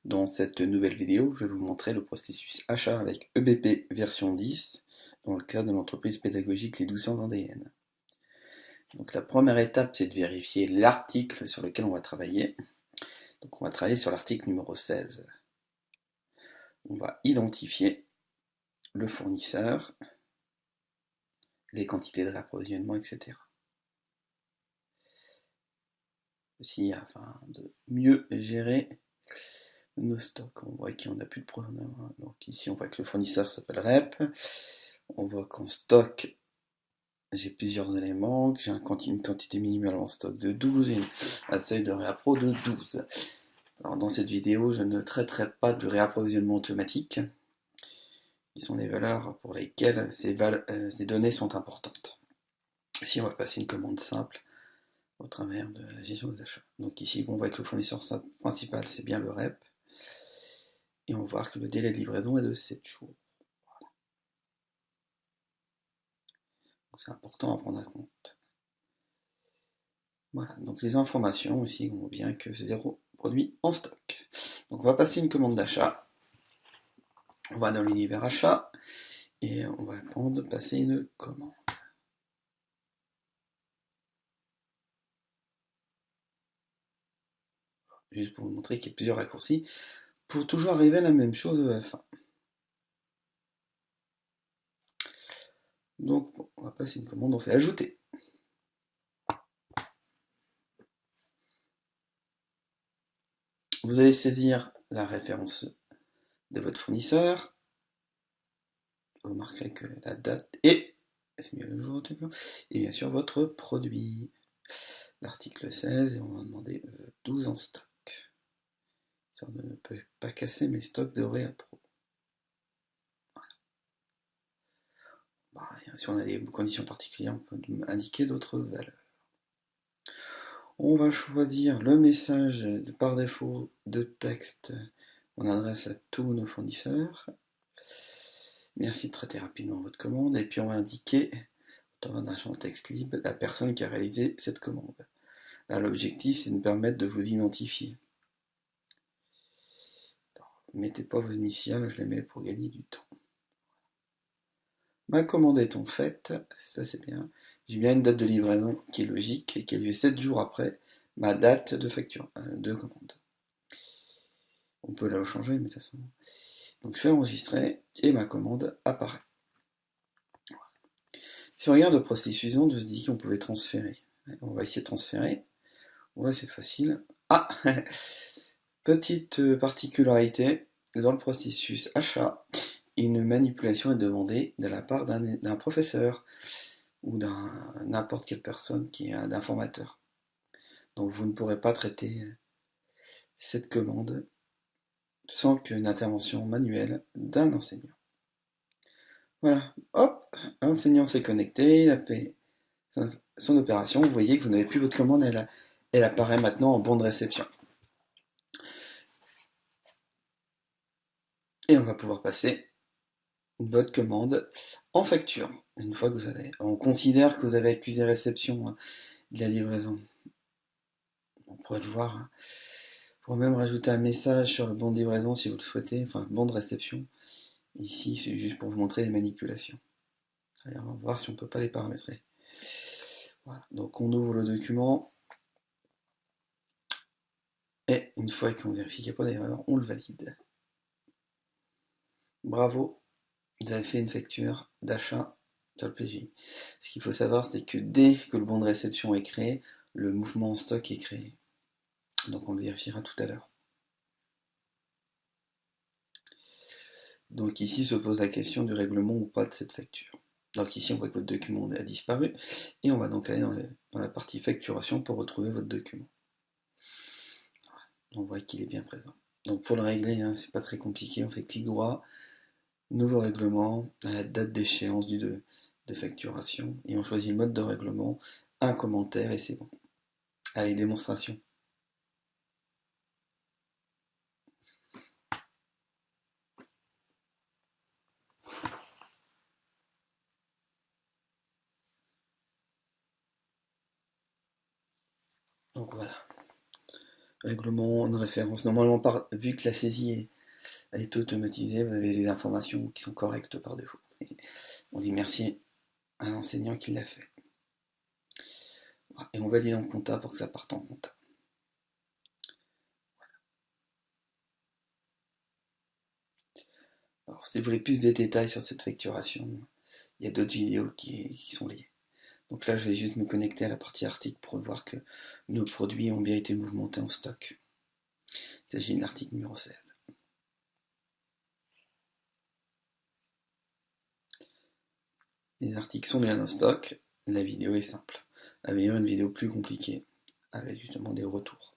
Dans cette nouvelle vidéo, je vais vous montrer le processus achat avec EBP version 10 dans le cadre de l'entreprise pédagogique Les 1200 vendéennes. Donc la première étape, c'est de vérifier l'article sur lequel on va travailler. Donc on va travailler sur l'article numéro 16. On va identifier le fournisseur, les quantités de réapprovisionnement, etc. Aussi afin de mieux gérer nos stocks. On voit qu'il n'y en a plus de problème. Donc ici on voit que le fournisseur s'appelle REP. On voit qu'en stock, j'ai plusieurs éléments, que j'ai une quantité minimale en stock de 12 et un seuil de réappro de 12. Alors dans cette vidéo, je ne traiterai pas de réapprovisionnement automatique, qui sont les valeurs pour lesquelles ces données sont importantes. Ici, on va passer une commande simple au travers de la gestion des achats. Donc ici, on voit que le fournisseur principal, c'est bien le REP. Et on va voir que le délai de livraison est de 7 jours. C'est important à prendre en compte. Voilà, donc les informations aussi, on voit bien que c'est 0 produit en stock. Donc on va passer une commande d'achat. On va dans l'univers achat et on va prendre passer une commande. Juste pour vous montrer qu'il y a plusieurs raccourcis pour toujours arriver à la même chose à la fin. Donc bon, on va passer une commande, on fait ajouter. Vous allez saisir la référence de votre fournisseur. Vous remarquerez que la date est, c'est mieux le jour, et bien sûr votre produit. L'article 16, et on va demander 12 en stock. Ça ne peut pas casser mes stocks de réappro. Voilà. Si on a des conditions particulières, on peut indiquer d'autres valeurs. On va choisir le message par défaut de texte. On adresse à tous nos fournisseurs. Merci de traiter rapidement votre commande. Et puis on va indiquer, dans un champ texte libre, la personne qui a réalisé cette commande. Là, l'objectif, c'est de nous permettre de vous identifier. Mettez pas vos initiales, je les mets pour gagner du temps. Ma commande étant faite, ça c'est bien, j'ai bien une date de livraison qui est logique et qui a lieu 7 jours après ma date de facture, de commande. On peut la changer, mais ça sent. Donc je fais enregistrer et ma commande apparaît. Si on regarde le processus, on se dit qu'on pouvait transférer. On va essayer de transférer. Ouais, c'est facile. Ah Petite particularité, dans le processus achat, une manipulation est demandée de la part d'un professeur ou d'un n'importe quelle personne qui est d'un formateur. Donc vous ne pourrez pas traiter cette commande sans qu'une intervention manuelle d'un enseignant. Voilà, hop, l'enseignant s'est connecté, il a fait son opération. Vous voyez que vous n'avez plus votre commande, elle apparaît maintenant en bon de réception. Et on va pouvoir passer votre commande en facture. Une fois que vous avez, on considère que vous avez accusé réception de la livraison. On pourrait le voir. On pourrait même rajouter un message sur le bon de livraison si vous le souhaitez, enfin bon de réception. Ici, c'est juste pour vous montrer les manipulations. Allez, on va voir si on ne peut pas les paramétrer. Voilà, donc on ouvre le document. Et une fois qu'on vérifie qu'il n'y a pas d'erreur, on le valide. Bravo, vous avez fait une facture d'achat sur le PGI. Ce qu'il faut savoir, c'est que dès que le bon de réception est créé, le mouvement en stock est créé. Donc on le vérifiera tout à l'heure. Donc ici se pose la question du règlement ou pas de cette facture. Donc ici on voit que votre document a disparu et on va donc aller dans la partie facturation pour retrouver votre document. On voit qu'il est bien présent. Donc pour le régler, hein, c'est pas très compliqué, on fait clic droit, nouveau règlement, à la date d'échéance de facturation, et on choisit le mode de règlement, un commentaire et c'est bon. Allez, démonstration. Donc voilà. règlement de référence. Normalement, vu que la saisie a été automatisée, vous avez les informations qui sont correctes par défaut. Et on dit merci à l'enseignant qui l'a fait. Voilà. Et on valide en compta pour que ça parte en compta. Alors, si vous voulez plus de détails sur cette facturation, il y a d'autres vidéos qui sont liées. Donc là, je vais juste me connecter à la partie article pour voir que nos produits ont bien été mouvementés en stock. Il s'agit de l'article numéro 16. Les articles sont bien en stock, la vidéo est simple. La meilleure, une vidéo plus compliquée, avec justement des retours.